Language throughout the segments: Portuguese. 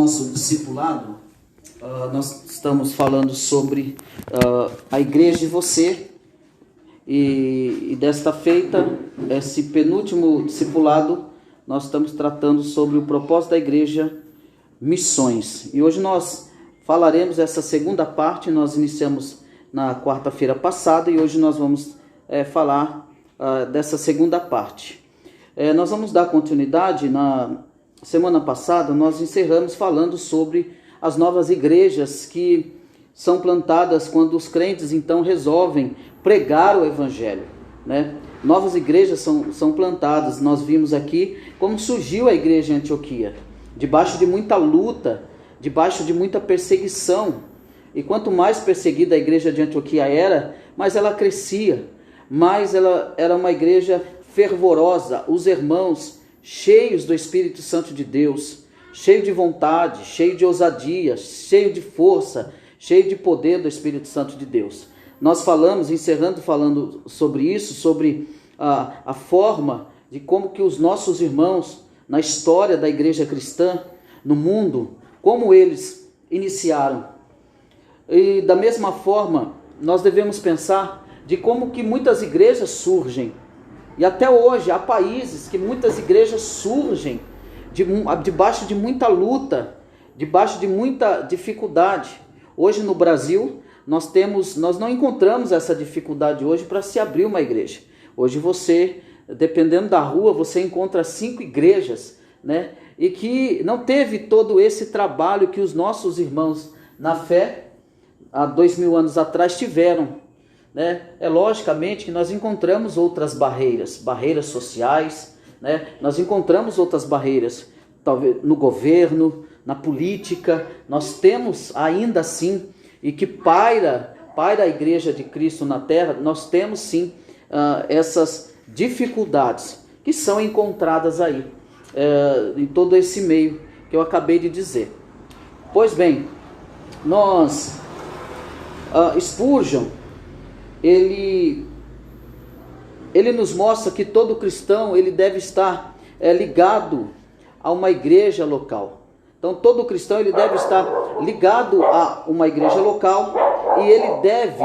nosso discipulado, nós estamos falando sobre a igreja e você, e desta feita, esse penúltimo discipulado, nós estamos tratando sobre o propósito da igreja, missões. E hoje nós falaremos essa segunda parte. Nós iniciamos na quarta-feira passada e hoje nós vamos falar dessa segunda parte. Nós vamos dar continuidade. Na semana passada nós encerramos falando sobre as novas igrejas que são plantadas quando os crentes então resolvem pregar o evangelho, né? Novas igrejas são plantadas. Nós vimos aqui como surgiu a igreja em Antioquia, debaixo de muita luta, debaixo de muita perseguição. E quanto mais perseguida a igreja de Antioquia era, mais ela crescia, mais ela era uma igreja fervorosa, os irmãos cheios do Espírito Santo de Deus, cheio de vontade, cheio de ousadia, cheio de força, cheio de poder do Espírito Santo de Deus. Nós falamos, encerrando falando sobre isso, sobre a forma de como que os nossos irmãos, na história da igreja cristã, no mundo, como eles iniciaram. E da mesma forma, nós devemos pensar de como que muitas igrejas surgem. E até hoje, há países que muitas igrejas surgem debaixo de muita luta, debaixo de muita dificuldade. Hoje no Brasil, nós não encontramos essa dificuldade hoje para se abrir uma igreja. Hoje você, dependendo da rua, você encontra 5 igrejas, né? E que não teve todo esse trabalho que os nossos irmãos na fé, há 2000 anos atrás, tiveram, né? Logicamente que nós encontramos outras barreiras sociais, né? Nós encontramos outras barreiras, talvez no governo, na política. Nós temos ainda assim, e que paira a igreja de Cristo na terra, nós temos sim essas dificuldades que são encontradas aí, em todo esse meio que eu acabei de dizer. Pois bem, Spurgeon, ele nos mostra que todo cristão ele deve estar ligado a uma igreja local. Então todo cristão ele deve estar ligado a uma igreja local e ele deve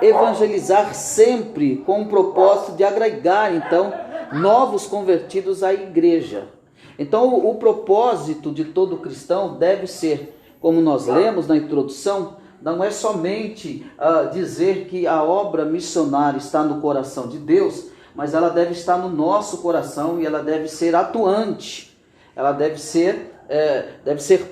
evangelizar sempre com o propósito de agregar então novos convertidos à igreja. Então o propósito de todo cristão deve ser, como nós lemos na introdução, não é somente dizer que a obra missionária está no coração de Deus, mas ela deve estar no nosso coração e ela deve ser atuante, ela deve ser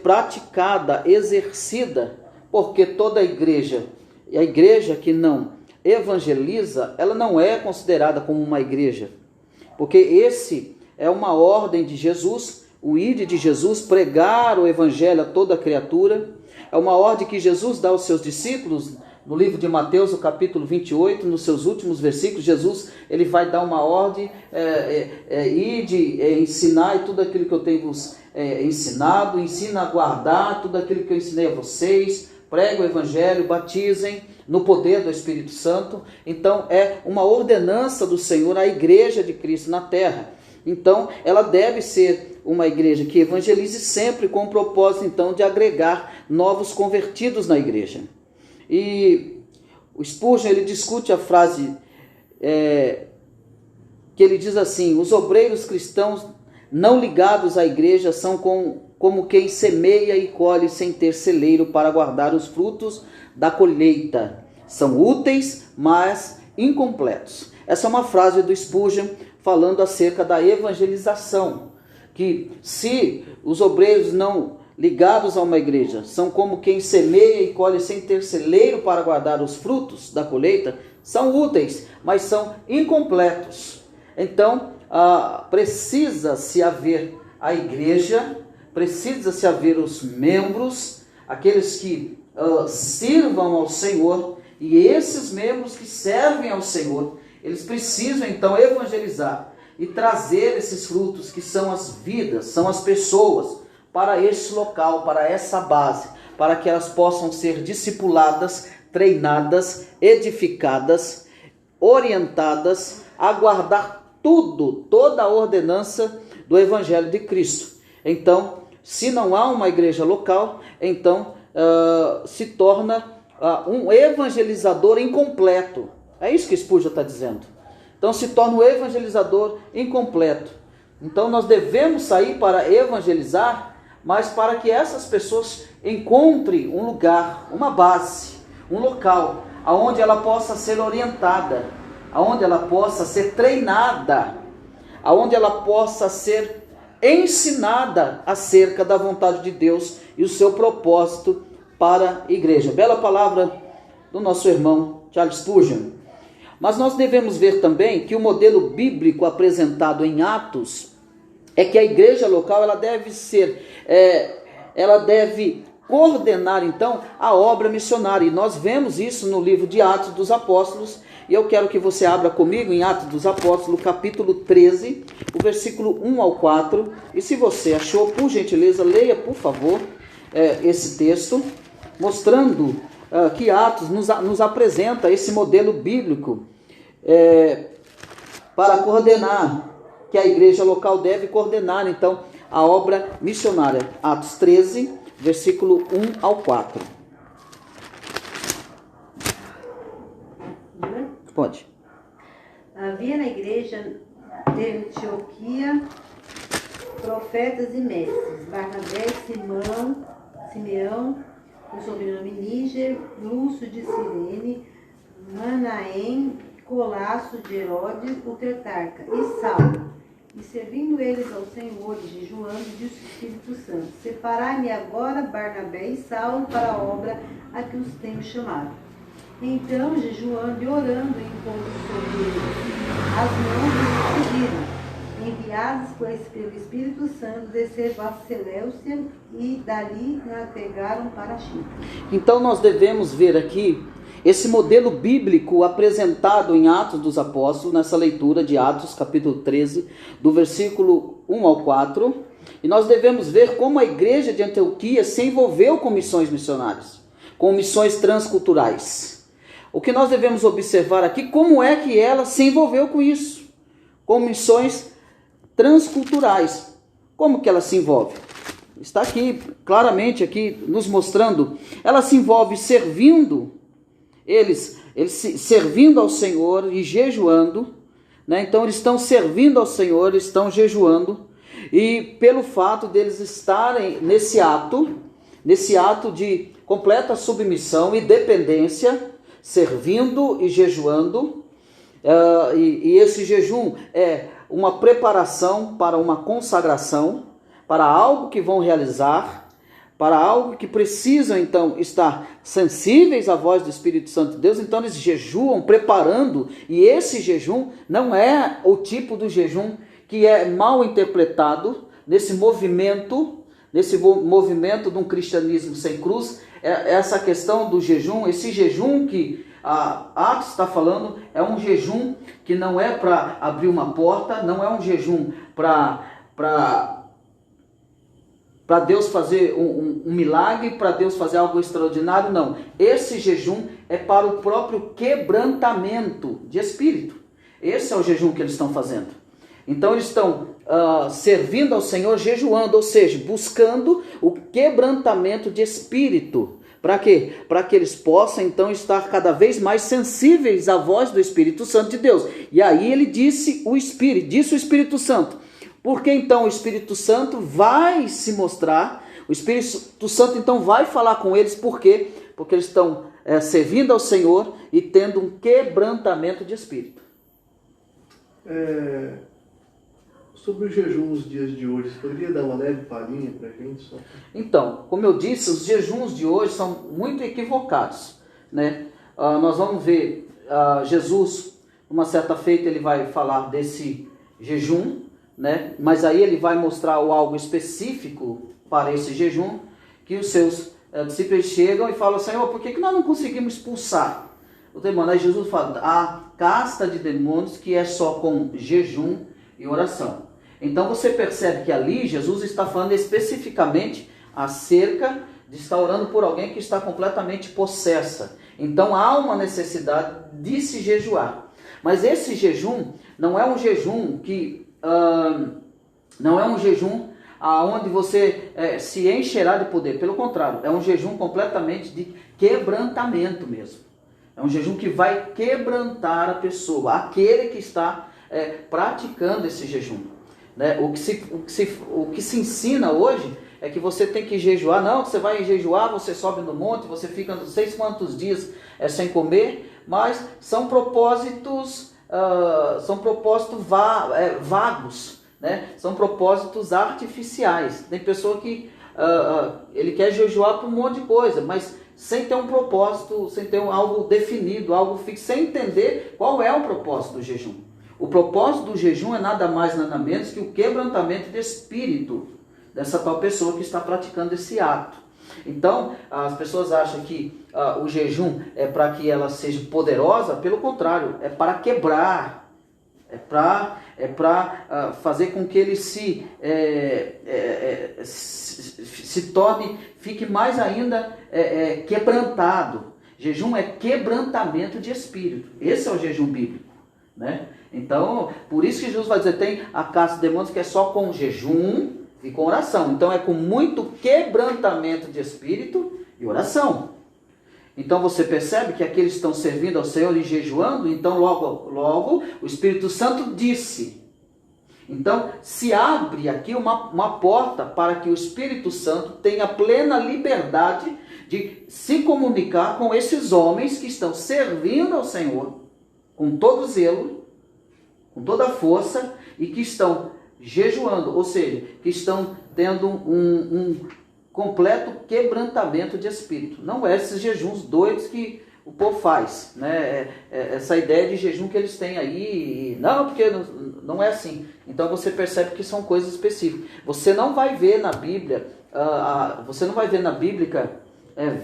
praticada, exercida, porque toda igreja, a igreja que não evangeliza, ela não é considerada como uma igreja, porque esse é uma ordem de Jesus, o ide de Jesus, pregar o evangelho a toda criatura. É uma ordem que Jesus dá aos seus discípulos. No livro de Mateus, no capítulo 28, nos seus últimos versículos, Jesus ele vai dar uma ordem, ide, ensinai tudo aquilo que eu tenho vos ensinado, ensina a guardar tudo aquilo que eu ensinei a vocês, pregue o evangelho, batizem no poder do Espírito Santo. Então é uma ordenança do Senhor à igreja de Cristo na terra. Então ela deve ser uma igreja que evangelize sempre com o propósito então de agregar novos convertidos na igreja. E o Spurgeon ele discute a frase que ele diz assim: os obreiros cristãos não ligados à igreja são como quem semeia e colhe sem ter celeiro para guardar os frutos da colheita. São úteis, mas incompletos. Essa é uma frase do Spurgeon falando acerca da evangelização, que se os obreiros não ligados a uma igreja são como quem semeia e colhe sem ter celeiro para guardar os frutos da colheita, são úteis, mas são incompletos. Então, precisa-se haver a igreja, precisa-se haver os membros, aqueles que sirvam ao Senhor, e esses membros que servem ao Senhor, eles precisam então evangelizar e trazer esses frutos que são as vidas, são as pessoas, para esse local, para essa base, para que elas possam ser discipuladas, treinadas, edificadas, orientadas a guardar toda a ordenança do Evangelho de Cristo. Então, se não há uma igreja local, então se torna um evangelizador incompleto. É isso que Spurgeon está dizendo. Então se torna um evangelizador incompleto. Então nós devemos sair para evangelizar, mas para que essas pessoas encontrem um lugar, uma base, um local, onde ela possa ser orientada, onde ela possa ser treinada, onde ela possa ser ensinada acerca da vontade de Deus e o seu propósito para a igreja. Bela palavra do nosso irmão Charles Spurgeon. Mas nós devemos ver também que o modelo bíblico apresentado em Atos é que a igreja local ela deve coordenar então a obra missionária. E nós vemos isso no livro de Atos dos Apóstolos. E eu quero que você abra comigo em Atos dos Apóstolos, capítulo 13, o versículo 1 ao 4. E se você achou, por gentileza, leia, por favor, esse texto, mostrando que Atos nos apresenta esse modelo bíblico para coordenar, que a igreja local deve coordenar, então, a obra missionária. Atos 13, versículo 1 ao 4. Pode. Havia na igreja de Antioquia profetas e mestres: Barnabé, Simeão, o sobrenome Níger, Lúcio de Cirene, Manaém, Colasso de Herodes, o tetrarca, e Saulo. E servindo eles ao Senhor e jejuando, disse o Espírito Santo: Separai-me agora Barnabé e Saulo para a obra a que os tenho chamado. Então, jejuando e orando, impondo sobre eles as mãos, eles pediram, enviados pois pelo Espírito Santo, desceram a Seleucia e dali navegaram para Chipre. Então nós devemos ver aqui esse modelo bíblico apresentado em Atos dos Apóstolos, nessa leitura de Atos capítulo 13, do versículo 1 ao 4, e nós devemos ver como a igreja de Antioquia se envolveu com missões missionárias, com missões transculturais. O que nós devemos observar aqui, como é que ela se envolveu com isso, com missões transculturais. Como que ela se envolve? Está aqui, claramente aqui, nos mostrando, ela se envolve servindo, eles servindo ao Senhor e jejuando, né? Então eles estão servindo ao Senhor, eles estão jejuando, e pelo fato deles estarem nesse ato de completa submissão e dependência, servindo e jejuando, e esse jejum é uma preparação para uma consagração, para algo que vão realizar, para algo que precisam então estar sensíveis à voz do Espírito Santo de Deus. Então eles jejuam preparando, e esse jejum não é o tipo do jejum que é mal interpretado nesse movimento de um cristianismo sem cruz. Essa questão do jejum, esse jejum que Atos está falando, é um jejum que não é para abrir uma porta, não é um jejum para Deus fazer um milagre, para Deus fazer algo extraordinário, não. Esse jejum é para o próprio quebrantamento de espírito. Esse é o jejum que eles estão fazendo. Então eles estão servindo ao Senhor jejuando, ou seja, buscando o quebrantamento de espírito. Para quê? Para que eles possam então estar cada vez mais sensíveis à voz do Espírito Santo de Deus. E aí ele disse o Espírito Santo. Porque então o Espírito Santo vai se mostrar, o Espírito Santo então vai falar com eles. Por quê? Porque eles estão servindo ao Senhor e tendo um quebrantamento de espírito. Sobre o jejum nos dias de hoje, você poderia dar uma leve palhinha para a gente? Só? Então, como eu disse, os jejuns de hoje são muito equivocados, né? Nós vamos ver Jesus, numa certa feita, ele vai falar desse jejum, né? Mas aí ele vai mostrar algo específico para esse jejum, que os seus discípulos chegam e falam: Senhor, por que nós não conseguimos expulsar o demônio? Aí Jesus fala: a casta de demônios que é só com jejum e oração. Então você percebe que ali Jesus está falando especificamente acerca de estar orando por alguém que está completamente possessa. Então há uma necessidade de se jejuar. Mas esse jejum não é um jejum que não é um jejum aonde você se encherá de poder. Pelo contrário, é um jejum completamente de quebrantamento mesmo. É um jejum que vai quebrantar a pessoa, aquele que está praticando esse jejum. Né? O que se ensina hoje é que você tem que jejuar. Não, você vai jejuar, você sobe no monte, você fica não sei quantos dias sem comer, mas são propósitos vagos, né? São propósitos artificiais. Tem pessoa que ele quer jejuar por um monte de coisa, mas sem ter um propósito, sem ter algo definido, algo fixo, sem entender qual é o propósito do jejum. O propósito do jejum é nada mais, nada menos que o quebrantamento de espírito dessa tal pessoa que está praticando esse ato. Então, as pessoas acham que o jejum é para que ela seja poderosa. Pelo contrário, é para quebrar, é para fazer com que ele se torne, fique mais ainda quebrantado. Jejum é quebrantamento de espírito. Esse é o jejum bíblico, né? Então, por isso que Jesus vai dizer, tem a caça de demônios que é só com jejum e com oração. Então é com muito quebrantamento de espírito e oração. Então você percebe que aqueles que estão servindo ao Senhor e jejuando, então logo o Espírito Santo disse. Então se abre aqui uma porta para que o Espírito Santo tenha plena liberdade de se comunicar com esses homens que estão servindo ao Senhor com todo zelo, com toda a força e que estão jejuando, ou seja, que estão tendo um completo quebrantamento de espírito. Não é esses jejuns doidos que o povo faz, né? Essa ideia de jejum que eles têm aí, não, porque não é assim. Então você percebe que são coisas específicas. Você não vai ver na Bíblia,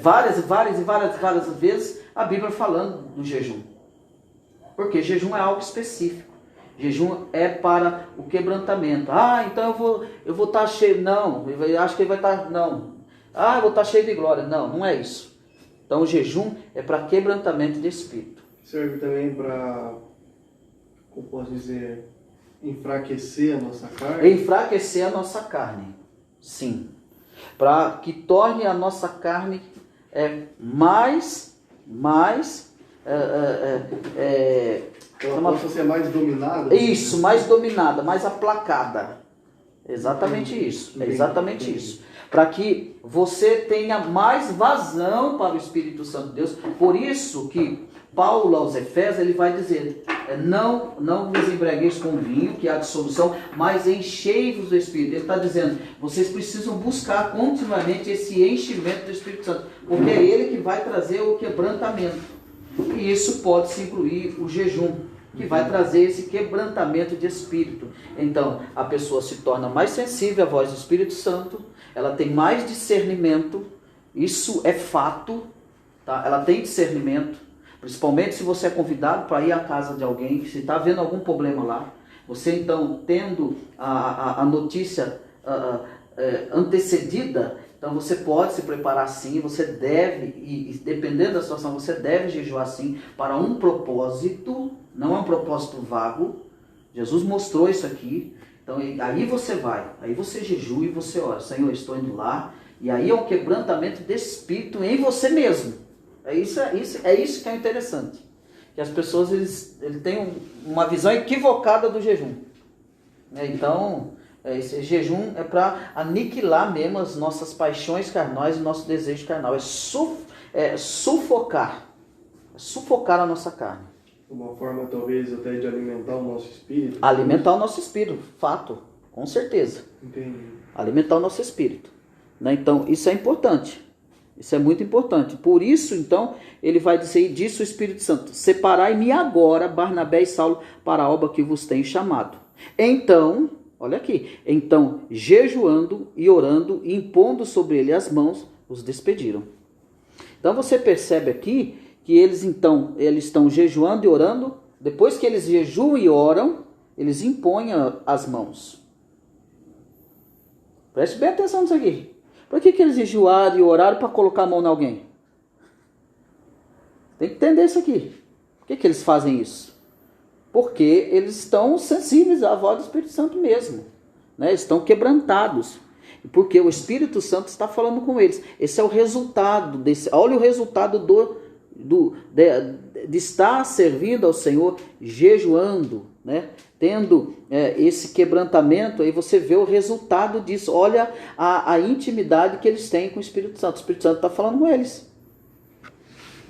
várias vezes a Bíblia falando do jejum. Porque jejum é algo específico. Jejum é para o quebrantamento. Então eu vou estar cheio. Não, eu acho que ele vai estar. Não. Eu vou estar cheio de glória. Não é isso. Então o jejum é para quebrantamento de espírito. Serve também para, como posso dizer, enfraquecer a nossa carne? Enfraquecer a nossa carne. Sim. Para que torne a nossa carne mais ela possa ser mais dominada? Isso, mais dominada, mais aplacada. Exatamente isso. É exatamente isso. Para que você tenha mais vazão para o Espírito Santo de Deus. Por isso que Paulo aos Efésios, ele vai dizer, não vos embriagueis com vinho, que há dissolução, mas enchei-vos do Espírito. Ele está dizendo, vocês precisam buscar continuamente esse enchimento do Espírito Santo, porque é ele que vai trazer o quebrantamento. E isso pode se incluir o jejum, que vai trazer esse quebrantamento de espírito. Então, a pessoa se torna mais sensível à voz do Espírito Santo, ela tem mais discernimento, isso é fato, tá? Ela tem discernimento, principalmente se você é convidado para ir à casa de alguém, se está havendo algum problema lá, você então, tendo a notícia antecedida, então você pode se preparar sim, você deve, e dependendo da situação, você deve jejuar sim, para um propósito, não é um propósito vago. Jesus mostrou isso aqui. Então aí você vai, aí você jejua e você ora, Senhor, eu estou indo lá, e aí é um quebrantamento de espírito em você mesmo. É isso que é interessante. Que as pessoas eles têm uma visão equivocada do jejum. Então, esse jejum é para aniquilar mesmo as nossas paixões carnais e o nosso desejo carnal. É sufocar a nossa carne. Uma forma talvez até de alimentar o nosso espírito. Alimentar o nosso espírito, fato, com certeza. Entendi. Alimentar o nosso espírito. Né? Então, isso é importante. Isso é muito importante. Por isso, então, ele vai dizer, e disse o Espírito Santo, separai-me agora, Barnabé e Saulo, para a obra que vos tenho chamado. Então, olha aqui, então, jejuando e orando, e impondo sobre ele as mãos, os despediram. Então, você percebe aqui que eles estão jejuando e orando, depois que eles jejuam e oram, eles impõem as mãos. Preste bem atenção nisso aqui. Por que eles jejuaram e oraram para colocar a mão em alguém? Tem que entender isso aqui. Por que eles fazem isso? Porque eles estão sensíveis à voz do Espírito Santo mesmo. né? Estão quebrantados, porque o Espírito Santo está falando com eles. Esse é o resultado desse. Olha o resultado de estar servindo ao Senhor, jejuando, né? Tendo esse quebrantamento. Aí você vê o resultado disso. Olha a intimidade que eles têm com o Espírito Santo. O Espírito Santo está falando com eles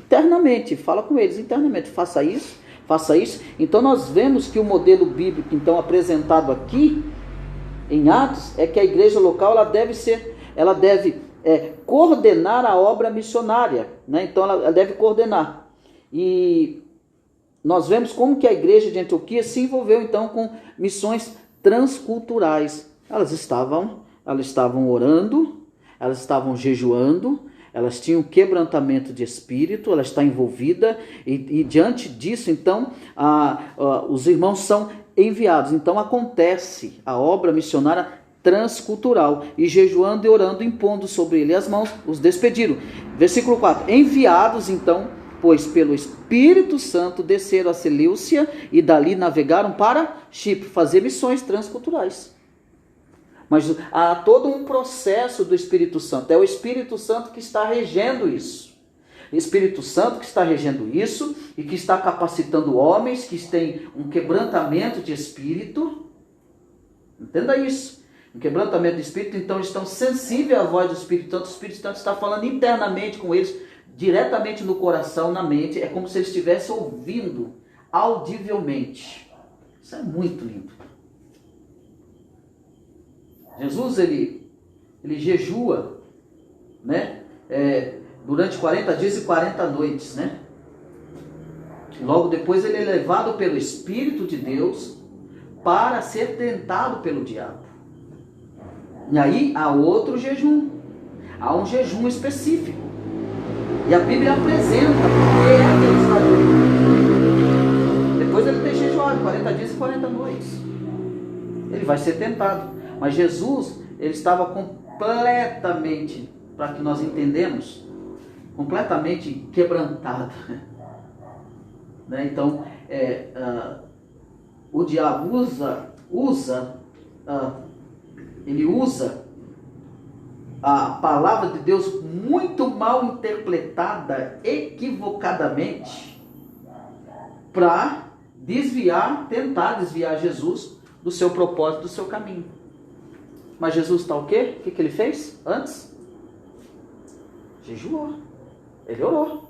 internamente, fala com eles internamente, faça isso, faça isso. Então nós vemos que o modelo bíblico então apresentado aqui em Atos é que a igreja local ela deve coordenar a obra missionária, né? Então ela deve coordenar. E nós vemos como que a igreja de Antioquia se envolveu então com missões transculturais. Elas estavam orando, elas estavam jejuando, elas tinham quebrantamento de espírito, ela está envolvida, e diante disso, então, os irmãos são enviados. Então acontece a obra missionária transcultural, e jejuando e orando, impondo sobre ele as mãos, os despediram. Versículo 4, enviados então, pois pelo Espírito Santo desceram a Seleucia, e dali navegaram para Chipre, fazer missões transculturais. Mas há todo um processo do Espírito Santo. É o Espírito Santo que está regendo isso. O Espírito Santo que está regendo isso e que está capacitando homens que têm um quebrantamento de espírito. Entenda isso. Um quebrantamento de espírito, então estão sensíveis à voz do Espírito Santo. O Espírito Santo está falando internamente com eles, diretamente no coração, na mente. É como se eles estivessem ouvindo audivelmente. Isso é muito lindo. Jesus, ele jejua, né? Durante 40 dias e 40 noites, né? Logo depois ele é levado pelo Espírito de Deus para ser tentado pelo diabo. E aí há outro jejum, há um jejum específico. E a Bíblia apresenta porque é que ele está jejuando. Depois ele tem jejuado 40 dias e 40 noites. Ele vai ser tentado. Mas Jesus, ele estava completamente, para que nós entendemos, completamente quebrantado. Né? Então, o diabo usa a palavra de Deus muito mal interpretada, equivocadamente, para tentar desviar Jesus do seu propósito, do seu caminho. Mas Jesus está o quê? O que ele fez antes? Jejuou. Ele orou.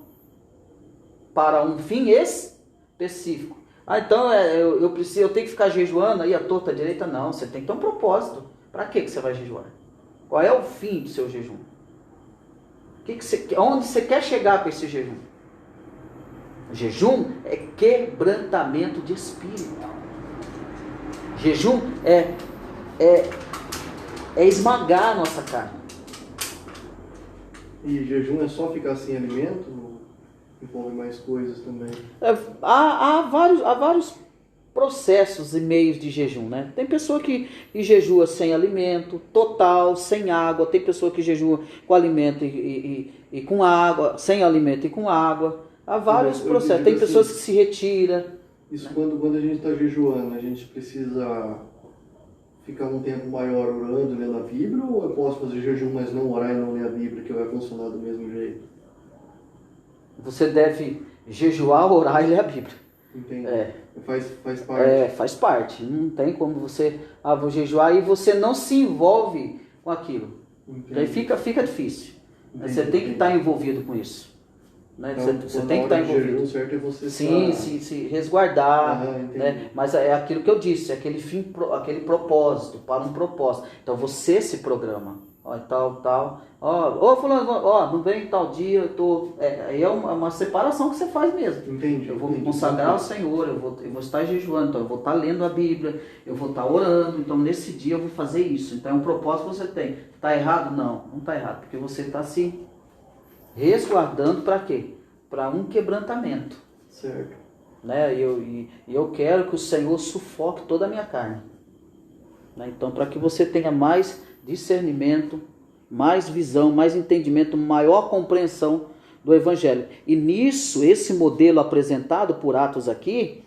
Para um fim específico. Então eu tenho que ficar jejuando aí à torta à direita? Não, você tem que ter um propósito. Para que você vai jejuar? Qual é o fim do seu jejum? Onde você quer chegar com esse jejum? O jejum é quebrantamento de espírito. Jejum é esmagar a nossa carne. E jejum é só ficar sem alimento? Ou envolve mais coisas também? Há vários processos e meios de jejum, né? Tem pessoa que jejua sem alimento, total, sem água. Tem pessoa que jejua com alimento e com água, sem alimento e com água. Há vários processos. Tem pessoas que se retiram. Isso, né? Quando a gente está jejuando, a gente precisa ficar um tempo maior orando, lendo a Bíblia, ou eu posso fazer jejum, mas não orar e não ler a Bíblia, que vai funcionar do mesmo jeito? Você deve jejuar, orar e ler a Bíblia. Entendi. Faz parte. Faz parte. Não tem como você, vou jejuar e você não se envolve com aquilo. Entendi. Aí fica difícil. Entendi. Você tem que estar envolvido com isso. Né? Então, você tem que estar envolvido. Jejum, certo é você se resguardar, né? Mas é aquilo que eu disse, aquele propósito, para um propósito. Então você se programa. Tal. Fulano, não vem tal dia, eu tô. É uma separação que você faz mesmo. Entendi. Eu vou me consagrar ao Senhor, eu vou estar jejuando, então eu vou estar lendo a Bíblia, eu vou estar orando, então nesse dia eu vou fazer isso. Então é um propósito que você tem. Está errado? Não está errado, porque você está se resguardando para quê? Para um quebrantamento. Certo. Né? E eu quero que o Senhor sufoque toda a minha carne. Né? Então, para que você tenha mais discernimento, mais visão, mais entendimento, maior compreensão do Evangelho. E nisso, esse modelo apresentado por Atos aqui,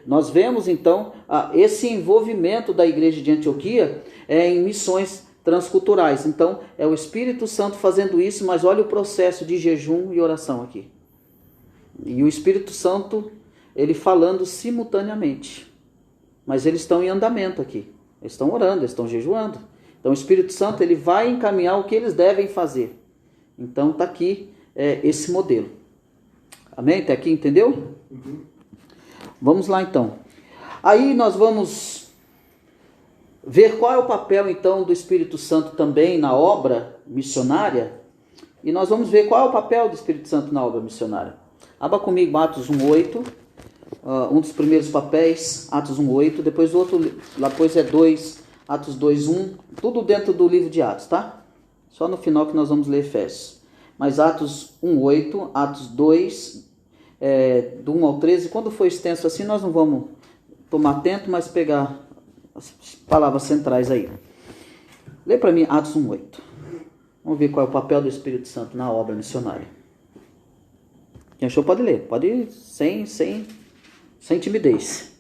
Nós vemos então esse envolvimento da igreja de Antioquia em missões transculturais. Então é o Espírito Santo fazendo isso, mas olha o processo de jejum e oração aqui. E o Espírito Santo, ele falando simultaneamente. Mas eles estão em andamento aqui. Eles estão orando, eles estão jejuando. Então o Espírito Santo, ele vai encaminhar o que eles devem fazer. Então está aqui esse modelo. Amém? Até aqui, entendeu? Uhum. Vamos lá então. Aí nós vamos ver qual é o papel então do Espírito Santo também na obra missionária. E nós vamos ver qual é o papel do Espírito Santo na obra missionária. Abra comigo Atos 1:8. Um dos primeiros papéis, Atos 1:8. Depois o outro, depois é 2, Atos 2:1. Tudo dentro do livro de Atos, tá? Só no final que nós vamos ler Efésios. Mas Atos 1:8, Atos 2, do 1 ao 13. Quando for extenso assim, nós não vamos tomar tempo, mas pegar as palavras centrais aí. Lê para mim Atos 1:8. Vamos ver qual é o papel do Espírito Santo na obra missionária. Quem achou pode ler. Pode ir sem timidez.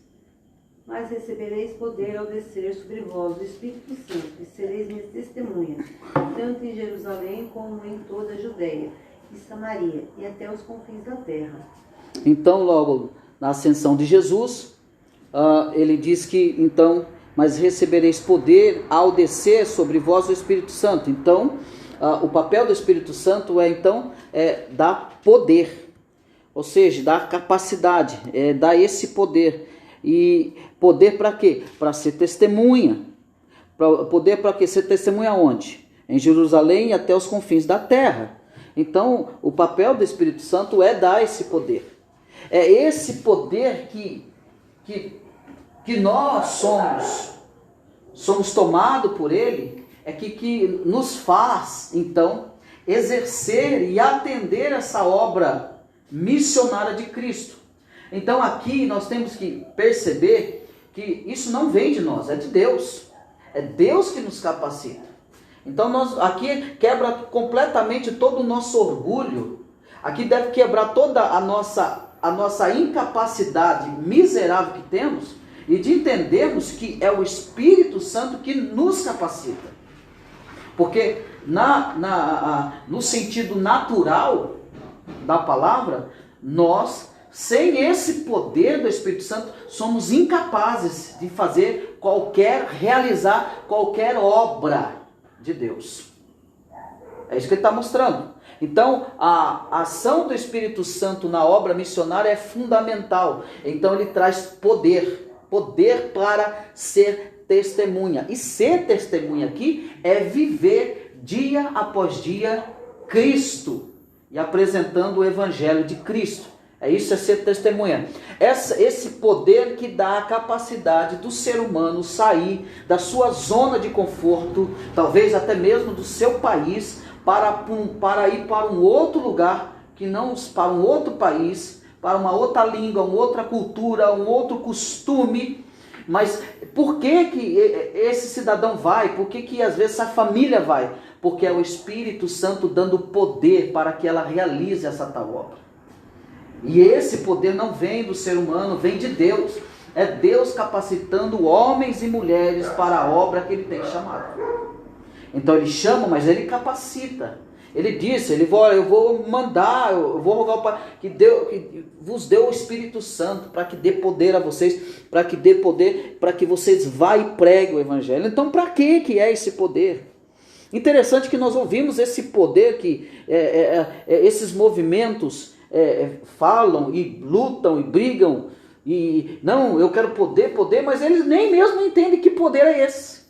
Mas recebereis poder ao descer sobre vós o Espírito Santo, e sereis minhas testemunhas, tanto em Jerusalém como em toda a Judeia e Samaria, e até os confins da terra. Então, logo na ascensão de Jesus, ele diz que, então, mas recebereis poder ao descer sobre vós o Espírito Santo. Então, o papel do Espírito Santo é dar poder. Ou seja, dar capacidade, dar esse poder. E poder para quê? Para ser testemunha. Poder para quê? Ser testemunha onde? Em Jerusalém e até os confins da terra. Então, o papel do Espírito Santo é dar esse poder. É esse poder que nós somos tomados por ele, que nos faz, então, exercer e atender essa obra missionária de Cristo. Então aqui nós temos que perceber que isso não vem de nós, é de Deus. É Deus que nos capacita. Então aqui quebra completamente todo o nosso orgulho. Aqui deve quebrar toda a nossa incapacidade miserável que temos e de entendermos que é o Espírito Santo que nos capacita. Porque no sentido natural da palavra, nós, sem esse poder do Espírito Santo, somos incapazes de realizar qualquer obra de Deus. É isso que ele está mostrando. Então, a ação do Espírito Santo na obra missionária é fundamental. Então, ele traz poder para ser testemunha. E ser testemunha aqui é viver dia após dia Cristo e apresentando o Evangelho de Cristo. Isso é ser testemunha. Esse poder que dá a capacidade do ser humano sair da sua zona de conforto, talvez até mesmo do seu país, para ir para um outro lugar, para um outro país, para uma outra língua, uma outra cultura, um outro costume. Mas por que esse cidadão vai? Por que às vezes essa família vai? Porque é o Espírito Santo dando poder para que ela realize essa tal obra. E esse poder não vem do ser humano, vem de Deus. É Deus capacitando homens e mulheres para a obra que ele tem chamado. Então ele chama, mas ele capacita. Ele disse, eu vou mandar, eu vou rogar ao Pai que vos dê o Espírito Santo para que dê poder a vocês, para que dê poder, para que vocês vá e preguem o Evangelho. Então para que é esse poder? Interessante que nós ouvimos esse poder que esses movimentos falam e lutam e brigam e não, eu quero poder, mas eles nem mesmo entendem que poder é esse.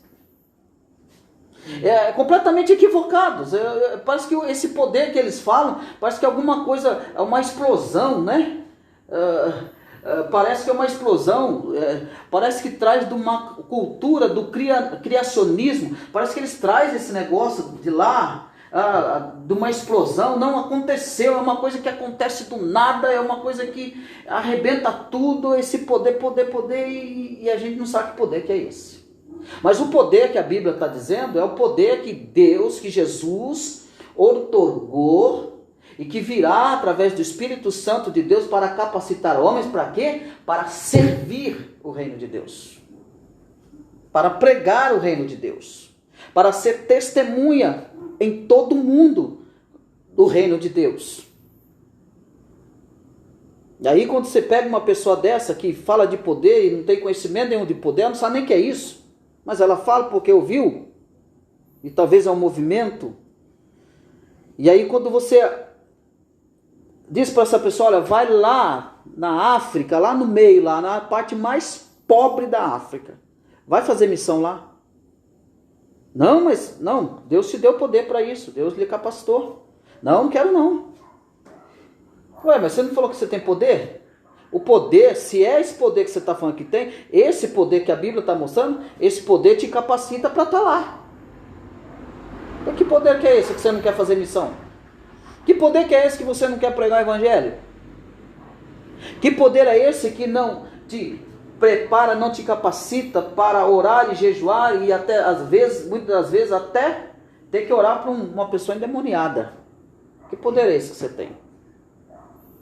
Completamente equivocados. Parece que esse poder que eles falam, parece que alguma coisa, é uma explosão, né? Parece que é uma explosão, parece que traz de uma cultura do criacionismo, parece que eles trazem esse negócio de lá, de uma explosão. Não aconteceu, é uma coisa que acontece do nada, é uma coisa que arrebenta tudo, esse poder, e a gente não sabe que poder que é esse. Mas o poder que a Bíblia está dizendo é o poder que Deus, que Jesus outorgou e que virá através do Espírito Santo de Deus para capacitar homens para quê? Para servir o reino de Deus, para pregar o reino de Deus, para ser testemunha em todo o mundo do reino de Deus. E aí quando você pega uma pessoa dessa que fala de poder e não tem conhecimento nenhum de poder, ela não sabe nem o que é isso, mas ela fala porque ouviu, e talvez é um movimento. E aí quando você diz para essa pessoa, olha, vai lá na África, lá no meio, lá na parte mais pobre da África, vai fazer missão lá. Não, mas não, Deus te deu poder para isso, Deus lhe capacitou. Não quero não. Ué, mas você não falou que você tem poder? O poder, se é esse poder que você está falando que tem, esse poder que a Bíblia está mostrando, esse poder te capacita para estar lá. Então, que poder que é esse que você não quer fazer missão? Que poder que é esse que você não quer pregar o evangelho? Que poder é esse que não te prepara, não te capacita para orar e jejuar e até, às vezes, muitas das vezes, até ter que orar para uma pessoa endemoniada? Que poder é esse que você tem?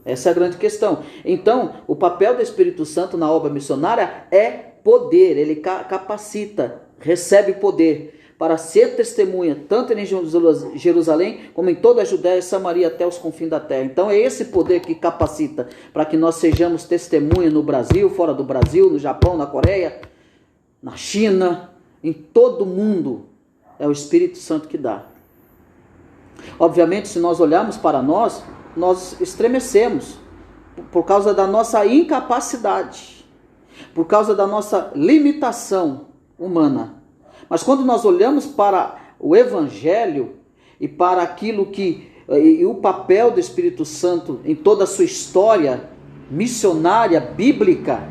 Essa é a grande questão. Então, o papel do Espírito Santo na obra missionária é poder. Ele capacita, recebe poder para ser testemunha, tanto em Jerusalém, como em toda a Judéia e Samaria, até os confins da terra. Então, é esse poder que capacita para que nós sejamos testemunha no Brasil, fora do Brasil, no Japão, na Coreia, na China, em todo o mundo. É o Espírito Santo que dá. Obviamente, se nós olharmos para nós estremecemos por causa da nossa incapacidade, por causa da nossa limitação humana. Mas quando nós olhamos para o Evangelho e para aquilo e o papel do Espírito Santo em toda a sua história missionária, bíblica,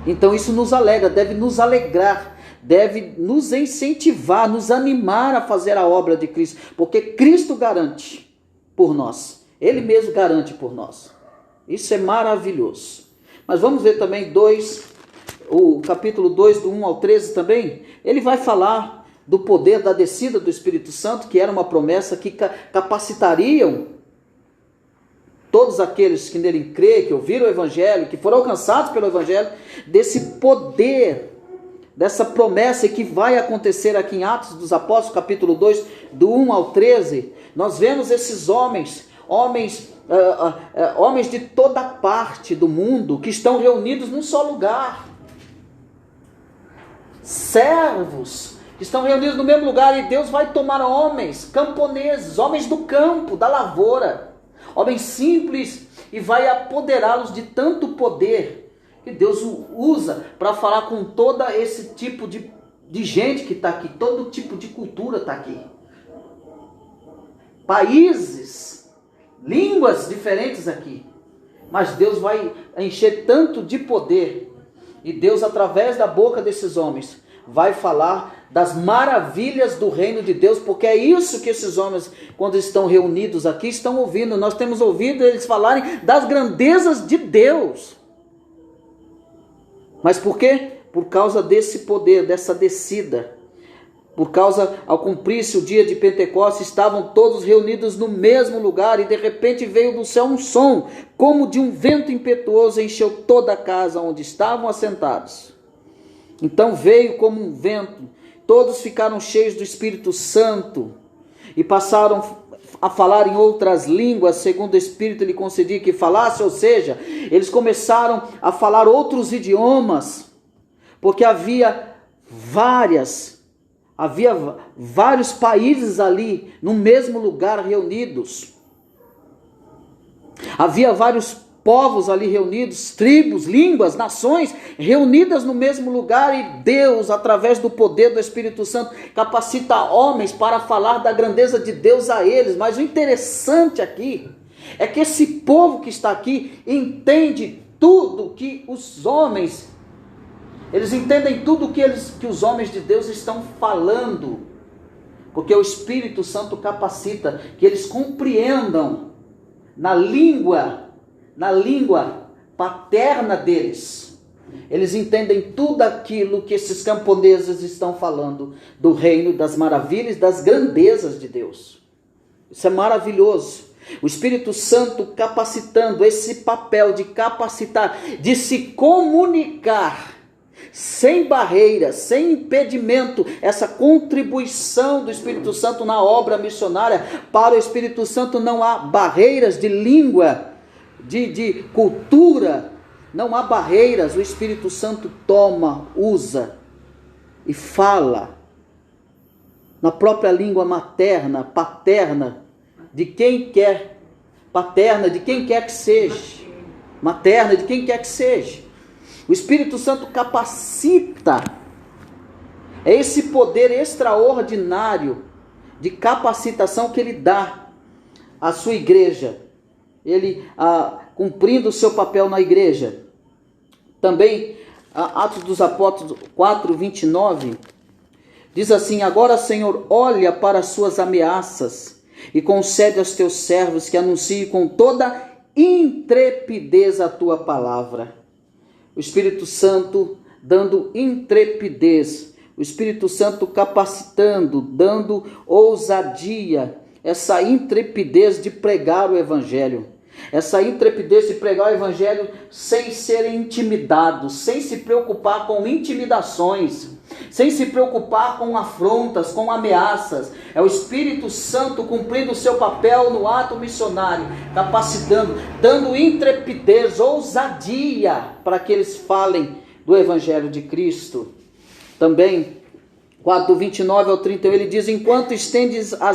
então isso nos alegra, deve nos alegrar, deve nos incentivar, nos animar a fazer a obra de Cristo, porque Cristo garante por nós. Ele mesmo garante por nós. Isso é maravilhoso. Mas vamos ver também o capítulo 2, do 1 ao 13 também. Ele vai falar do poder da descida do Espírito Santo, que era uma promessa que capacitariam todos aqueles que nele creem, que ouviram o Evangelho, que foram alcançados pelo Evangelho, desse poder, dessa promessa que vai acontecer aqui em Atos dos Apóstolos, capítulo 2, do 1 ao 13. Nós vemos esses homens de toda parte do mundo que estão reunidos num só lugar, servos que estão reunidos no mesmo lugar, e Deus vai tomar homens camponeses, homens do campo, da lavoura, homens simples, e vai apoderá-los de tanto poder que Deus usa para falar com todo esse tipo de gente que está aqui, todo tipo de cultura está aqui, países, línguas diferentes aqui, mas Deus vai encher tanto de poder, e Deus, através da boca desses homens, vai falar das maravilhas do reino de Deus, porque é isso que esses homens, quando estão reunidos aqui, estão ouvindo. Nós temos ouvido eles falarem das grandezas de Deus. Mas por quê? Por causa desse poder, dessa descida. Por causa, ao cumprir-se o dia de Pentecostes, estavam todos reunidos no mesmo lugar, e de repente veio do céu um som, como de um vento impetuoso, e encheu toda a casa onde estavam assentados. Então veio como um vento, todos ficaram cheios do Espírito Santo, e passaram a falar em outras línguas, segundo o Espírito lhe concedia que falasse, ou seja, eles começaram a falar outros idiomas, porque havia vários países ali, no mesmo lugar reunidos. Havia vários povos ali reunidos, tribos, línguas, nações, reunidas no mesmo lugar, e Deus, através do poder do Espírito Santo, capacita homens para falar da grandeza de Deus a eles. Mas o interessante aqui é que esse povo que está aqui entende tudo que os homens, eles entendem tudo que os homens de Deus estão falando, porque o Espírito Santo capacita que eles compreendam na língua paterna deles. Eles entendem tudo aquilo que esses camponeses estão falando do reino, das maravilhas, das grandezas de Deus. Isso é maravilhoso. O Espírito Santo capacitando, esse papel de capacitar, de se comunicar, sem barreiras, sem impedimento, essa contribuição do Espírito Santo na obra missionária. Para o Espírito Santo não há barreiras de língua, de cultura, não há barreiras. O Espírito Santo toma, usa e fala na própria língua materna, paterna, de quem quer, paterna, de quem quer que seja, materna, de quem quer que seja. O Espírito Santo capacita, é esse poder extraordinário de capacitação que ele dá à sua igreja, ele cumprindo o seu papel na igreja. Também, Atos dos Apóstolos 4:29, diz assim: agora, Senhor, olha para as suas ameaças e concede aos teus servos que anunciem com toda intrepidez a tua palavra. O Espírito Santo dando intrepidez, o Espírito Santo capacitando, dando ousadia, essa intrepidez de pregar o Evangelho. Essa intrepidez de pregar o Evangelho sem serem intimidados, sem se preocupar com intimidações, sem se preocupar com afrontas, com ameaças. É o Espírito Santo cumprindo o seu papel no ato missionário, capacitando, dando intrepidez, ousadia para que eles falem do Evangelho de Cristo. Também, 4:29-31, ele diz: enquanto estendes a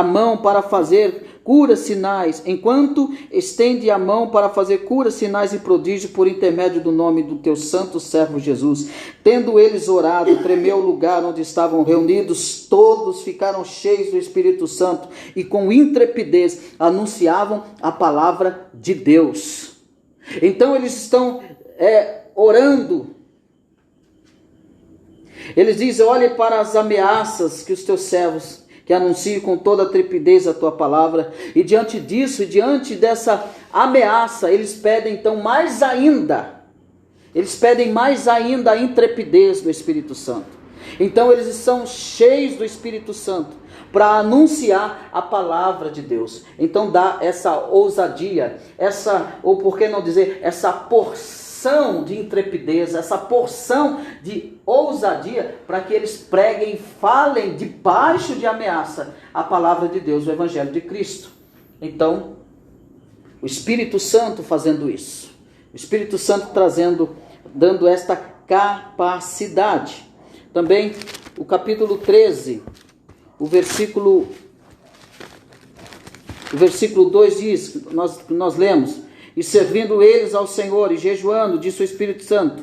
mão para fazer curas, sinais, enquanto estende a mão para fazer curas, sinais e prodígios por intermédio do nome do teu santo servo Jesus. Tendo eles orado, tremeu o lugar onde estavam reunidos, todos ficaram cheios do Espírito Santo e com intrepidez anunciavam a palavra de Deus. Então eles estão orando. Eles dizem: olhe para as ameaças que os teus servos, que anunciem com toda a trepidez a tua palavra. E diante disso, diante dessa ameaça, eles pedem então mais ainda. Eles pedem mais ainda a intrepidez do Espírito Santo. Então eles são cheios do Espírito Santo para anunciar a palavra de Deus. Então dá essa ousadia, ou por que não dizer, essa porção de intrepidez, essa porção de ousadia para que eles preguem e falem debaixo de ameaça a palavra de Deus, o Evangelho de Cristo. Então, o Espírito Santo fazendo isso, o Espírito Santo dando esta capacidade. Também o capítulo 13, o versículo 2 diz, nós lemos: e servindo eles ao Senhor e jejuando, disse o Espírito Santo.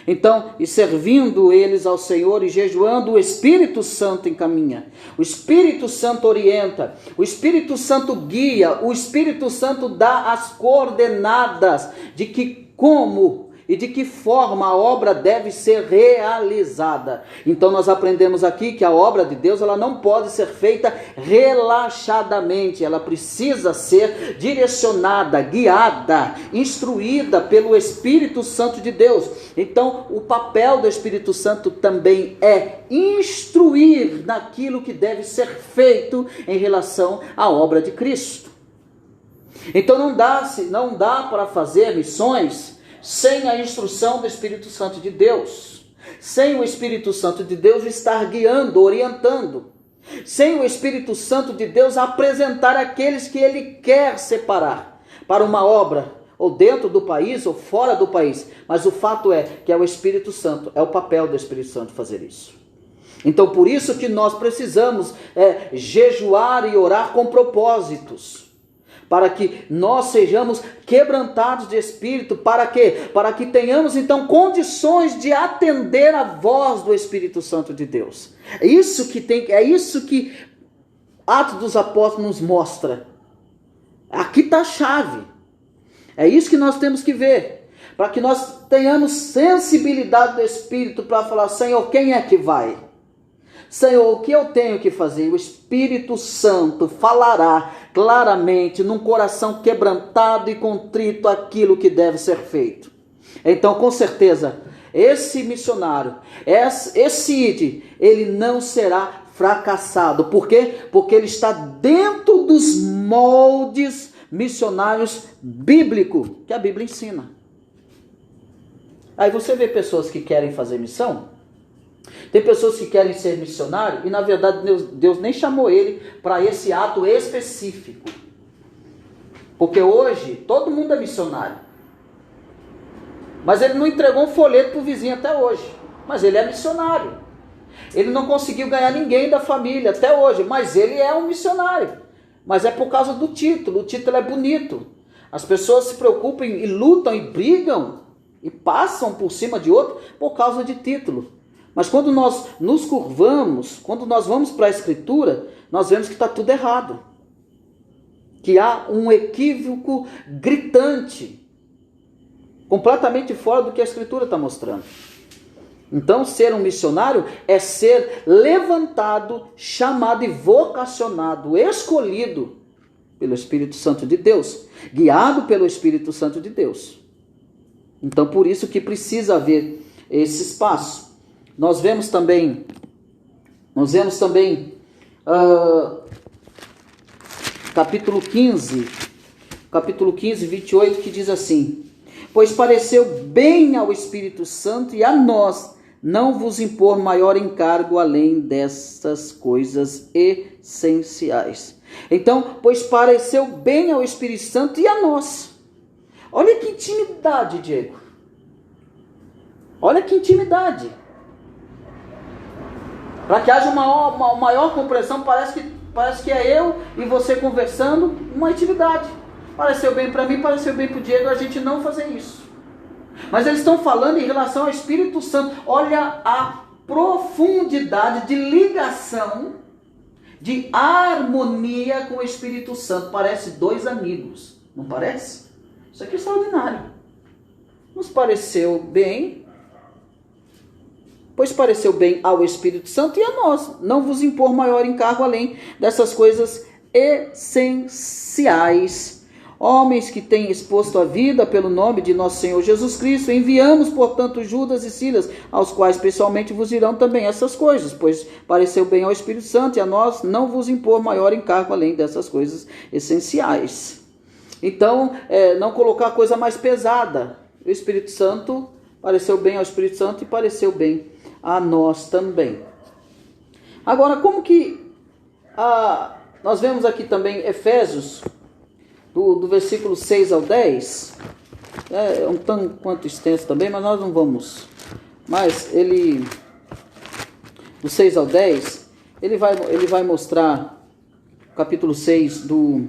Então, e servindo eles ao Senhor e jejuando, o Espírito Santo encaminha, o Espírito Santo orienta, o Espírito Santo guia, o Espírito Santo dá as coordenadas de que como e de que forma a obra deve ser realizada. Então nós aprendemos aqui que a obra de Deus, ela não pode ser feita relaxadamente, ela precisa ser direcionada, guiada, instruída pelo Espírito Santo de Deus. Então o papel do Espírito Santo também é instruir naquilo que deve ser feito em relação à obra de Cristo. Então não dá para fazer missões sem a instrução do Espírito Santo de Deus, sem o Espírito Santo de Deus estar guiando, orientando, sem o Espírito Santo de Deus apresentar aqueles que ele quer separar para uma obra, ou dentro do país ou fora do país. Mas o fato é que é o Espírito Santo, é o papel do Espírito Santo fazer isso. Então por isso que nós precisamos jejuar e orar com propósitos, para que nós sejamos quebrantados de espírito. Para quê? Para que tenhamos então condições de atender a voz do Espírito Santo de Deus. É isso que Atos dos Apóstolos nos mostra. Aqui está a chave. É isso que nós temos que ver. Para que nós tenhamos sensibilidade do Espírito para falar: Senhor, quem é que vai? Senhor, o que eu tenho que fazer? O Espírito Santo falará claramente num coração quebrantado e contrito aquilo que deve ser feito. Então, com certeza, esse missionário, esse ID, ele não será fracassado. Por quê? Porque ele está dentro dos moldes missionários bíblicos que a Bíblia ensina. Aí você vê pessoas que querem fazer missão, tem pessoas que querem ser missionário e na verdade Deus nem chamou ele para esse ato específico. Porque hoje todo mundo é missionário. Mas ele não entregou um folheto para o vizinho até hoje. Mas ele é missionário. Ele não conseguiu ganhar ninguém da família até hoje, mas ele é um missionário. Mas é por causa do título. O título é bonito. As pessoas se preocupam e lutam e brigam e passam por cima de outro por causa de título. Mas quando nós nos curvamos, quando nós vamos para a Escritura, nós vemos que está tudo errado. Que há um equívoco gritante, completamente fora do que a Escritura está mostrando. Então, ser um missionário é ser levantado, chamado e vocacionado, escolhido pelo Espírito Santo de Deus, guiado pelo Espírito Santo de Deus. Então, por isso que precisa haver esse espaço. Nós vemos também capítulo 15, 28, que diz assim: pois pareceu bem ao Espírito Santo e a nós não vos impor maior encargo além dessas coisas essenciais. Então, pois pareceu bem ao Espírito Santo e a nós. Olha que intimidade, Diego. Olha que intimidade. Para que haja uma maior compreensão, parece que é eu e você conversando, uma intimidade. Pareceu bem para mim, pareceu bem para o Diego, a gente não fazer isso. Mas eles estão falando em relação ao Espírito Santo. Olha a profundidade de ligação, de harmonia com o Espírito Santo. Parece dois amigos, não parece? Isso aqui é extraordinário. Nos pareceu bem, pois pareceu bem ao Espírito Santo e a nós, não vos impor maior encargo além dessas coisas essenciais. Homens que têm exposto a vida pelo nome de nosso Senhor Jesus Cristo, enviamos, portanto, Judas e Silas, aos quais pessoalmente vos dirão também essas coisas, pois pareceu bem ao Espírito Santo e a nós não vos impor maior encargo além dessas coisas essenciais. Então, não colocar coisa mais pesada. O Espírito Santo pareceu bem ao Espírito Santo e pareceu bem a nós também. Agora, como que nós vemos aqui também Efésios, do versículo 6 ao 10, é um tanto quanto extenso também, mas nós não vamos. Mas ele, do 6 ao 10, ele vai mostrar, capítulo 6, do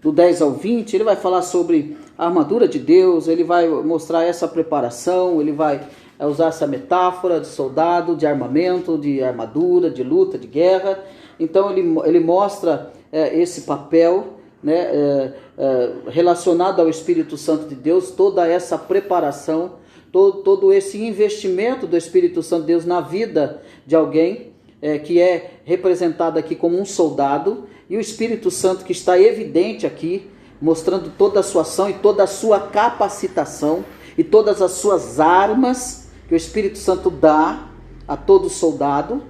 10 ao 20, ele vai falar sobre a armadura de Deus, ele vai mostrar essa preparação, ele vai usar essa metáfora de soldado, de armamento, de armadura, de luta, de guerra. Então ele mostra esse papel, né, relacionado ao Espírito Santo de Deus, toda essa preparação, todo esse investimento do Espírito Santo de Deus na vida de alguém, que é representado aqui como um soldado, e o Espírito Santo que está evidente aqui, mostrando toda a sua ação e toda a sua capacitação e todas as suas armas que o Espírito Santo dá a todo soldado.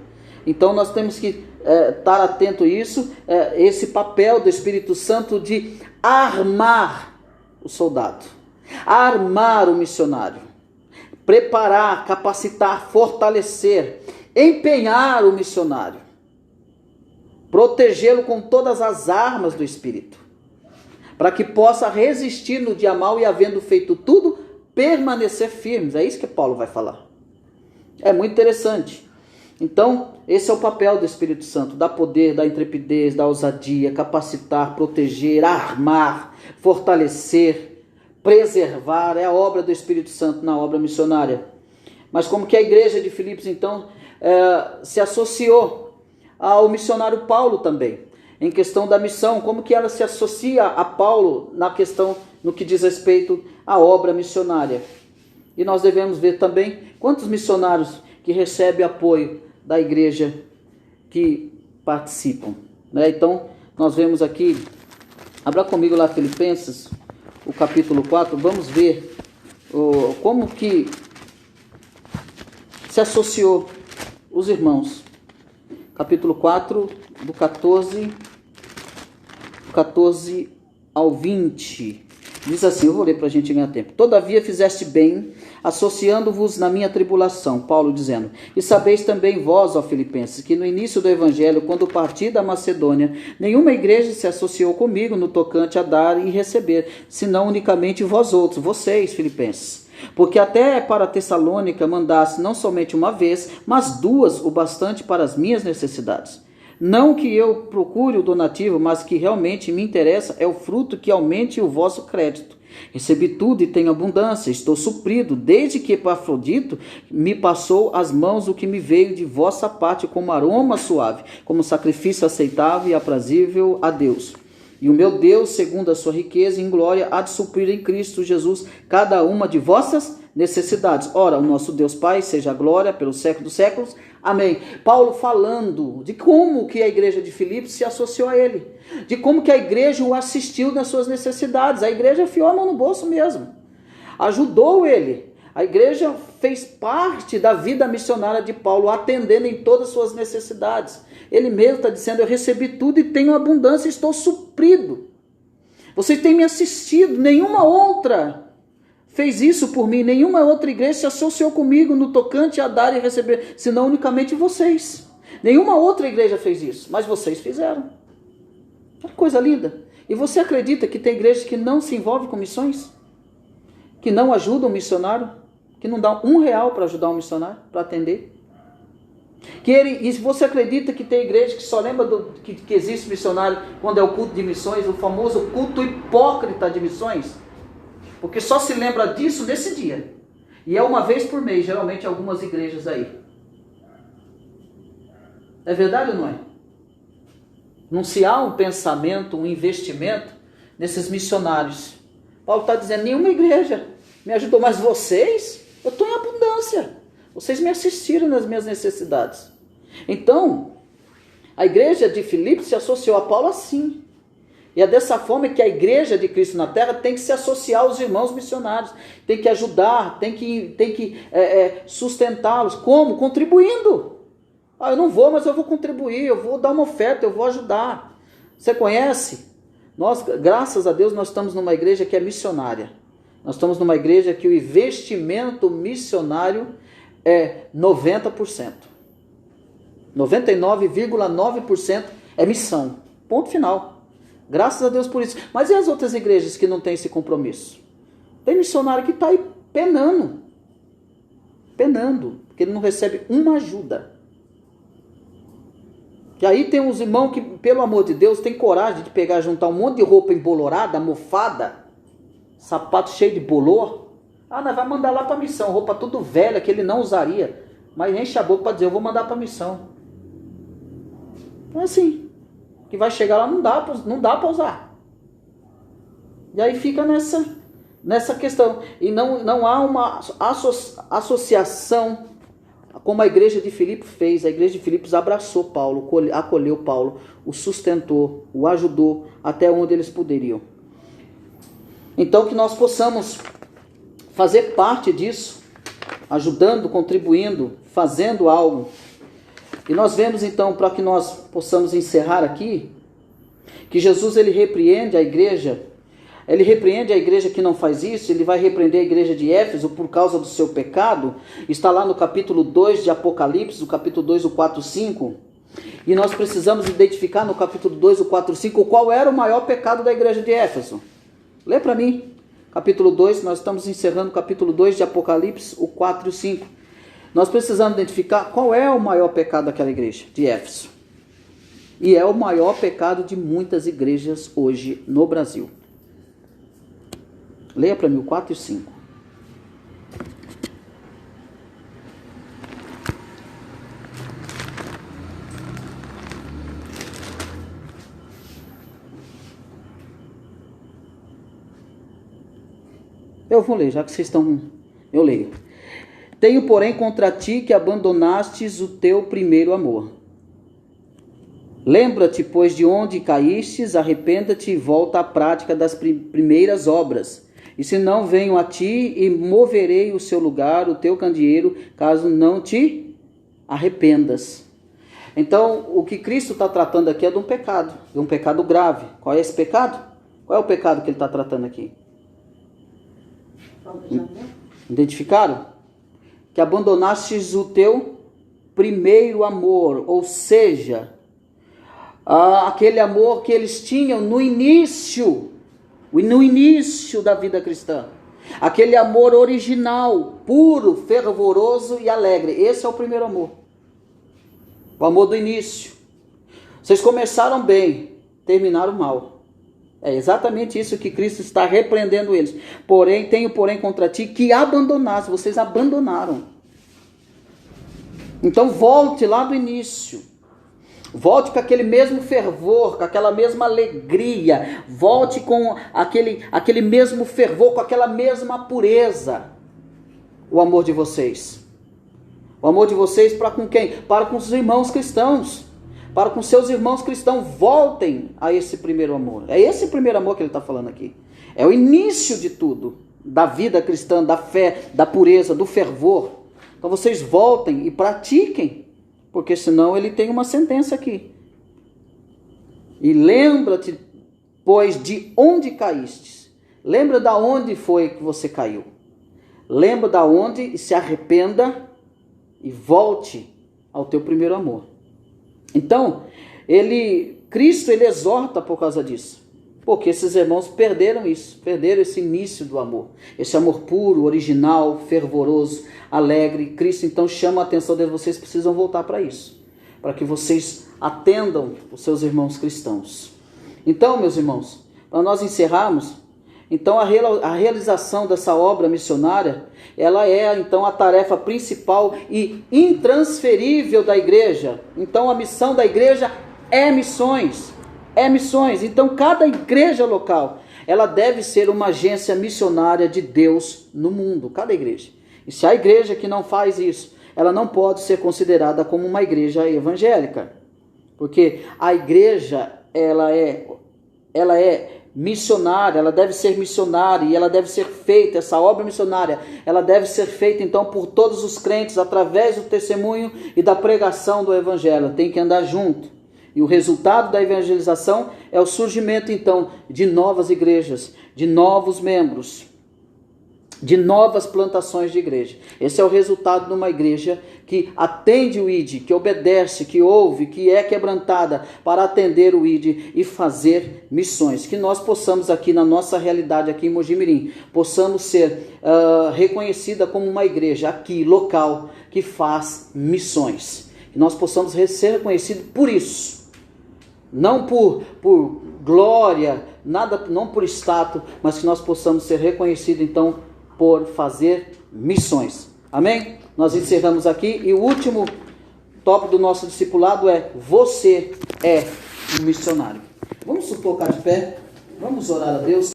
Então nós temos que estar atento a isso, esse papel do Espírito Santo de armar o soldado, armar o missionário, preparar, capacitar, fortalecer, empenhar o missionário, protegê-lo com todas as armas do Espírito, para que possa resistir no dia mau e, havendo feito tudo, permanecer firmes. É isso que Paulo vai falar. É muito interessante. Então, esse é o papel do Espírito Santo, dar poder, dar intrepidez, dar ousadia, capacitar, proteger, armar, fortalecer, preservar. É a obra do Espírito Santo na obra missionária. Mas como que a igreja de Filipos, então, se associou ao missionário Paulo também, em questão da missão, como que ela se associa a Paulo na questão, no que diz respeito à obra missionária. E nós devemos ver também quantos missionários que recebem apoio da igreja que participam, né? Então, nós vemos aqui, abra comigo lá Filipenses, o capítulo 4, vamos ver como que se associou os irmãos. capítulo 4, do 14 ao 20. Diz assim, eu vou ler para a gente ganhar tempo. Todavia fizeste bem, associando-vos na minha tribulação, Paulo dizendo, e sabeis também vós, ó Filipenses, que no início do evangelho, quando parti da Macedônia, nenhuma igreja se associou comigo no tocante a dar e receber, senão unicamente vós outros, vocês, Filipenses. Porque até para Tessalônica mandasse não somente uma vez, mas duas, o bastante para as minhas necessidades. Não que eu procure o donativo, mas que realmente me interessa é o fruto que aumente o vosso crédito. Recebi tudo e tenho abundância, estou suprido, desde que Epafrodito me passou às mãos o que me veio de vossa parte como aroma suave, como sacrifício aceitável e aprazível a Deus. E o meu Deus, segundo a sua riqueza em glória, há de suprir em Cristo Jesus cada uma de vossas necessidades. Ora, o nosso Deus Pai, seja a glória pelos séculos dos séculos. Amém. Paulo falando de como que a igreja de Filipos se associou a ele, de como que a igreja o assistiu nas suas necessidades. A igreja enfiou a mão no bolso mesmo, ajudou ele. A igreja fez parte da vida missionária de Paulo, atendendo em todas as suas necessidades. Ele mesmo está dizendo, eu recebi tudo e tenho abundância, estou suprido. Vocês têm me assistido, nenhuma outra fez isso por mim, nenhuma outra igreja se associou comigo no tocante a dar e receber, senão unicamente vocês. Nenhuma outra igreja fez isso, mas vocês fizeram. Que coisa linda. E você acredita que tem igrejas que não se envolvem com missões? Que não ajudam o missionário? Que não dá R$1 para ajudar um missionário, para atender? E se você acredita que tem igreja que só lembra que existe missionário quando é o culto de missões, o famoso culto hipócrita de missões? Porque só se lembra disso nesse dia. E é uma vez por mês, geralmente algumas igrejas aí. É verdade ou não é? Não se há um pensamento, um investimento nesses missionários. Paulo está dizendo, nenhuma igreja me ajudou, mas vocês, eu estou em abundância. Vocês me assistiram nas minhas necessidades. Então, a igreja de Filipos se associou a Paulo assim. E é dessa forma que a igreja de Cristo na Terra tem que se associar aos irmãos missionários. Tem que ajudar, tem que sustentá-los. Como? Contribuindo. Eu não vou, mas eu vou contribuir, eu vou dar uma oferta, eu vou ajudar. Você conhece? Nós, graças a Deus, nós estamos numa igreja que é missionária. Nós estamos numa igreja que o investimento missionário é 90%. 99,9% é missão. Ponto final. Graças a Deus por isso. Mas e as outras igrejas que não têm esse compromisso? Tem missionário que está aí penando. Penando. Porque ele não recebe uma ajuda. E aí tem uns irmãos que, pelo amor de Deus, tem coragem de pegar, juntar um monte de roupa embolorada, mofada, sapato cheio de bolor. Nós vamos mandar lá para a missão, roupa tudo velha que ele não usaria. Mas enche a boca para dizer, eu vou mandar para a missão. Então assim, que vai chegar lá não dá para usar. E aí fica nessa questão. E não há uma associação como a igreja de Filipos fez. A igreja de Filipos abraçou Paulo, acolheu Paulo, o sustentou, o ajudou até onde eles poderiam. Então que nós possamos fazer parte disso, ajudando, contribuindo, fazendo algo. E nós vemos então, para que nós possamos encerrar aqui, que Jesus ele repreende a igreja que não faz isso, ele vai repreender a igreja de Éfeso por causa do seu pecado. Está lá no capítulo 2 de Apocalipse, o capítulo 2, o 4, 5. E nós precisamos identificar no capítulo 2, o 4, 5, qual era o maior pecado da igreja de Éfeso. Lê para mim, capítulo 2, nós estamos encerrando o capítulo 2 de Apocalipse, o 4 e o 5. Nós precisamos identificar qual é o maior pecado daquela igreja de Éfeso. E é o maior pecado de muitas igrejas hoje no Brasil. Leia para mim o 4 e o 5. Eu vou ler, já que vocês estão... Eu leio. Tenho, porém, contra ti que abandonastes o teu primeiro amor. Lembra-te, pois, de onde caístes, arrependa-te e volta à prática das primeiras obras. E se não, venho a ti e moverei o seu lugar, o teu candeeiro, caso não te arrependas. Então, o que Cristo está tratando aqui é de um pecado grave. Qual é esse pecado? Qual é o pecado que ele está tratando aqui? Identificaram? Que abandonastes o teu primeiro amor, ou seja, aquele amor que eles tinham no início da vida cristã. Aquele amor original, puro, fervoroso e alegre. Esse é o primeiro amor. O amor do início. Vocês começaram bem, terminaram mal. É exatamente isso que Cristo está repreendendo eles. Tenho contra ti que abandonaste. Vocês abandonaram. Então volte lá do início. Volte com aquele mesmo fervor, com aquela mesma alegria. Volte com aquele mesmo fervor, com aquela mesma pureza. O amor de vocês. O amor de vocês para com quem? Para com os irmãos cristãos. Para com seus irmãos cristãos. Voltem a esse primeiro amor. É esse primeiro amor que ele está falando aqui. É o início de tudo. Da vida cristã, da fé, da pureza, do fervor. Então vocês voltem e pratiquem. Porque senão ele tem uma sentença aqui. E lembra-te, pois, de onde caístes. Lembra da onde foi que você caiu. Lembra da onde e se arrependa e volte ao teu primeiro amor. Então, Cristo exorta por causa disso. Porque esses irmãos perderam isso, perderam esse início do amor. Esse amor puro, original, fervoroso, alegre. Cristo então chama a atenção deles, vocês precisam voltar para isso. Para que vocês atendam os seus irmãos cristãos. Então, meus irmãos, para nós encerrarmos, então a realização dessa obra missionária, ela é então a tarefa principal e intransferível da igreja. Então a missão da igreja é missões. Então cada igreja local, ela deve ser uma agência missionária de Deus no mundo, cada igreja. E se a igreja que não faz isso, ela não pode ser considerada como uma igreja evangélica. Porque a igreja, ela é missionária, ela deve ser missionária e ela deve ser feita, essa obra missionária, ela deve ser feita então por todos os crentes através do testemunho e da pregação do evangelho. Tem que andar junto. E o resultado da evangelização é o surgimento, então, de novas igrejas, de novos membros, de novas plantações de igreja. Esse é o resultado de uma igreja que atende o ID, que obedece, que ouve, que é quebrantada para atender o ID e fazer missões. Que nós possamos aqui, na nossa realidade aqui em Mojimirim, possamos ser reconhecida como uma igreja aqui, local, que faz missões. Que nós possamos ser reconhecidos por isso. Não por glória, não por status, mas que nós possamos ser reconhecidos, então, por fazer missões. Amém? Nós encerramos aqui e o último tópico do nosso discipulado é: você é um missionário. Vamos nos colocar de pé, vamos orar a Deus.